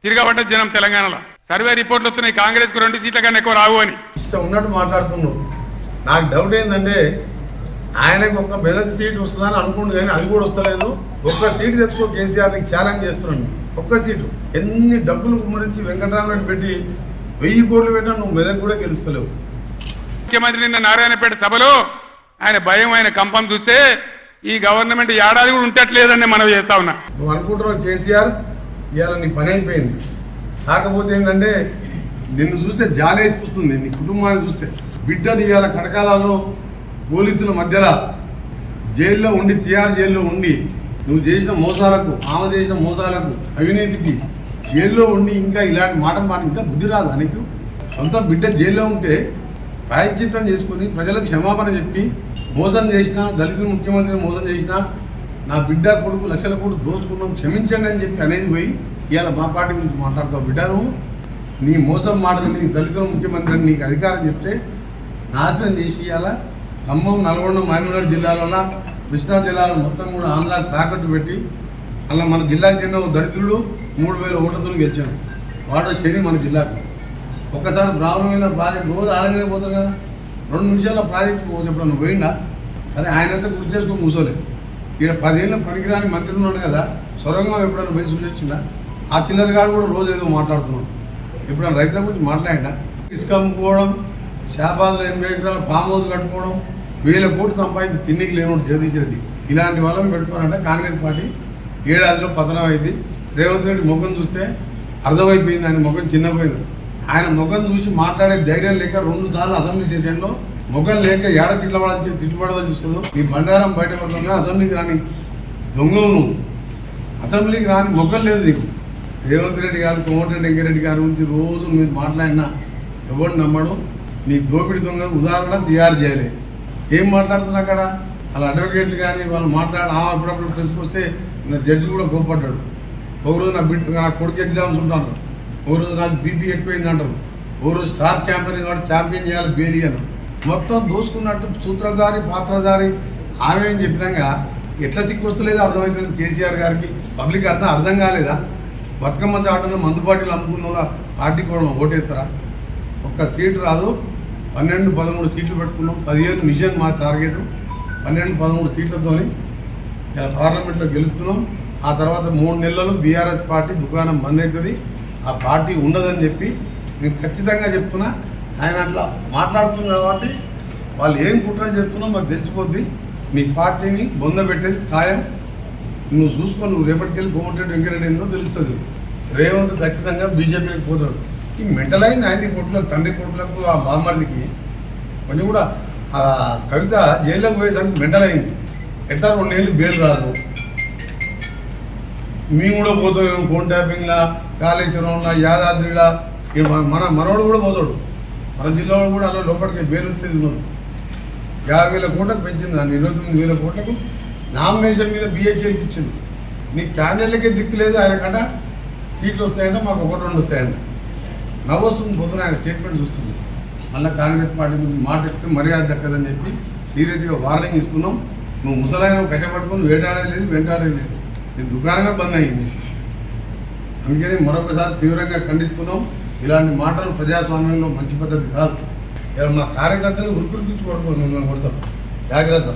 తిరగబడ్డ జనం తెలంగాణలో. సర్వే రిపోర్ట్లు వస్తున్నాయి, కాంగ్రెస్ కు 2 సీట్ల కన్నా ఎక్కువ రావు అని. ఇష్టం ఉన్నట్టు మాట్లాడుతున్నావు. నాకు డౌట్ ఏంటంటే ఆయనకు ఒక్క మెదక్ సీట్ వస్తుందని అనుకుంటు, కానీ అది కూడా వస్తలేదు. ఒక్క సీటు తెచ్చుకో కేసీఆర్ నీకు ఛాలెంజ్ చేస్తున్నాను. ఒక్క సీటు ఎన్ని డబ్బులు కుమ్మరించి వెంకటరామరెడ్డి పెట్టి 1000 కోట్లు పెట్టినా నువ్వు మెదక్ కూడా గెలుస్తలేవు. ముఖ్యమంత్రి నిన్న నారాయణపేట సభలో ఆయన భయం, ఆయన కంపం చూస్తే ఈ గవర్నమెంట్ ఏడాది కూడా ఉంటట్లేదని మనం చేస్తా ఉన్నా. నువ్వు అనుకుంటున్నావు కేసీఆర్ ఇవాళ నీ పని అయిపోయింది. కాకపోతే ఏంటంటే నిన్ను చూస్తే జాలేసిపోతుంది, నీ కుటుంబాన్ని చూస్తే. బిడ్డను ఇవాళ కటకాలలో పోలీసుల మధ్యలో జైల్లో ఉండి, తిహార్ జైల్లో ఉండి నువ్వు చేసిన మోసాలకు, ఆమె చేసిన మోసాలకు, అవినీతికి జైల్లో ఉండి ఇంకా ఇలాంటి మాట ఇంకా బుద్ధి రాదు నీకు. సొంత బిడ్డ జైల్లో ఉంటే ప్రాయశ్చిత్తం చేసుకుని ప్రజలకు క్షమాపణ చెప్పి, మోసం చేసినా, దళితుల ముఖ్యమంత్రిని మోసం చేసినా, నా బిడ్డ కొడుకు లక్షల కోట్లు దోచుకున్నాం క్షమించండి అని చెప్పి అనేది పోయి ఇవాళ మా పార్టీ గురించి మాట్లాడతావు. బిడ్డ నువ్వు నీ మోసం మాటలు, నీ దళితుల ముఖ్యమంత్రి అని నీకు అధికారం చెప్తే నాశనం చేసి ఇవాళ ఖమ్మం, నల్గొండ, మహబూబ్నగర్ జిల్లాలలో, కృష్ణా జిల్లాలో మొత్తం కూడా ఆంధ్రాకి తాకట్టు పెట్టి అలా మన జిల్లాకి చెందిన దళితుడు 3000 ఓట్లతో గెలిచాడు. వాడు శని మన జిల్లాకు. ఒక్కసారి బ్రాహ్మణమైన ప్రాజెక్ట్ రోజు ఆడగానే పోతారు కదా, 2 నిమిషాల ప్రాజెక్టు పోతే నువ్వు పోయిందా? సరే, ఆయనంతా గుర్తు చేసుకొని కూర్చోలేదు. ఇక్కడ 10 ఏళ్ళ పనికిరాని మంత్రి ఉన్నాడు కదా, సొరంగం ఎప్పుడైనా పోయి చూసొచ్చిందా? ఆ చిల్లరగాడు కూడా రోజు ఏదో మాట్లాడుతున్నాడు. ఎప్పుడైనా రైతుల గురించి మాట్లాడినా? ఇసుక అమ్ముకోవడం, షాబాద్లో 80 ఎకరాలు ఫామ్ హౌస్ కట్టుకోవడం, 1000 కోట్లు సంపాదించి తిన్నికి లేనోడు జగదీష్ రెడ్డి. ఇలాంటి వాళ్ళని పెట్టుకోవాలంటే కాంగ్రెస్ పార్టీ ఏడాదిలో పతనం అయింది. రేవంత్ రెడ్డి ముఖం చూస్తే అర్థమైపోయింది, ఆయన ముఖం చిన్నపోయింది. ఆయన ముఖం చూసి మాట్లాడే ధైర్యం లేక 2 సార్లు అసెంబ్లీ సెషన్లో ముఖం లేక ఏడ తిట్టుబడదని చూస్తుందో. ఈ బండారం బయటపడుతున్నా అసెంబ్లీకి రాని దొంగవు నువ్వు. అసెంబ్లీకి రాని ముఖం లేదు నీకు. రేవంత్ రెడ్డి గారు, కోమటిరెడ్డి వెంకరెడ్డి గారి గురించి రోజు మీరు మాట్లాడినా ఎవరు నమ్మడు. నీ దోపిడి దొంగ ఉదాహరణ తయారు చేయాలి. ఏం మాట్లాడుతున్నా అక్కడ వాళ్ళ అడ్వకేట్లు కానీ వాళ్ళు అప్పుడప్పుడు తీసుకొస్తే నా జడ్జి కూడా కోపడ్డాడు. ఒకరోజు నా కొడుకు ఎగ్జామ్స్ ఉంటాను, ఒకరోజు నాకు బీపీ ఎక్కువైంది అంటారు, ఒకరోజు స్టార్ ఛాంపియన్ కాబట్టి ఛాంపియన్ చేయాలి బేలీ అని. మొత్తం దోసుకున్నట్టు సూత్రధారి, పాత్రధారి ఆమె అని చెప్పినాక ఎట్లా సిక్కు వస్తలేదో అర్థమవుతుంది కేసీఆర్ గారికి. పబ్లిక్ అర్థం కాలేదా? బతుకమ్మ చాటలో మందు పార్టీలు అమ్ముకున్న వాళ్ళ పార్టీ కూడా ఓటేస్తారా? ఒక్క సీటు రాదు. 12-13 సీట్లు పెట్టుకున్నాం. 15 మిషన్ మా టార్గెట్. 12-13 సీట్లతో ఇలా పార్లమెంట్లో గెలుస్తున్నాం. ఆ తర్వాత 3 నెలలు బీఆర్ఎస్ పార్టీ దుకాణం బంద్ అవుతుంది, ఆ పార్టీ ఉండదని చెప్పి నేను ఖచ్చితంగా చెప్తున్నా. ఆయన అట్లా మాట్లాడుతుంది కాబట్టి వాళ్ళు ఏం కుట్ర చేస్తున్నా మాకు తెలిసిపోద్ది. మీ పార్టీని బొందబెట్టేది ఖాయం. నువ్వు చూసుకొని నువ్వు రేపటికెళ్ళి కోమటిరెడ్డి వెంకరెడ్డి ఏందో తెలుస్తుంది. రేవంత్ ఖచ్చితంగా బీజేపీకి పోతాడు. ఈ మెంటల్ అయింది ఆయన కొట్లకు, తండ్రి కొట్లకు, ఆ బామ్మర్దికి. కొంచెం కూడా ఆ కవిత జైల్లోకి పోయేసరికి మెంటల్ అయింది. ఎట్లా 2 ఏళ్ళు బెయిల్ రాదు, మేము కూడా పోతాం ఫోన్ ట్యాపింగ్లా, కాళేశ్వరంలా, యాదాద్రిలా. మనోడు కూడా పోతాడు. మన జిల్లాలో కూడా అలా లోపలికి బెయిల్ వచ్చేది ఉన్నది. 50,000 కోట్లకు పెంచింది, దాన్ని 29,000 కోట్లకు నామినేషన్ మీద బిహెచ్ఎల్కి ఇచ్చింది. నీ క్యాండిడేట్లకే దిక్కు లేదు. ఆయన కంట సీట్లు వస్తాయంటే మాకు 1-2 వస్తాయంట. నవ్వొస్తుంది పొద్దున ఆయన స్టేట్మెంట్ చూస్తుంది. మళ్ళీ కాంగ్రెస్ పార్టీ గురించి మాట ఎత్తే మర్యాద దక్కదని చెప్పి సీరియస్గా వార్నింగ్ ఇస్తున్నాం. నువ్వు ముసలాయన కట్టపట్టుకొని వేటాడలేదు, వెంటాడలేదు. నీ దుకాణంగా బంద్ అయింది. అందుకని మరొకసారి తీవ్రంగా ఖండిస్తున్నాం. ఇలాంటి మాటలు ప్రజాస్వామ్యంలో మంచి పద్ధతి కాదు. ఇలా మా కార్యకర్తలు ఉరికించుకోవడం మిమ్మల్ని కొడతాం. జాగ్రత్త.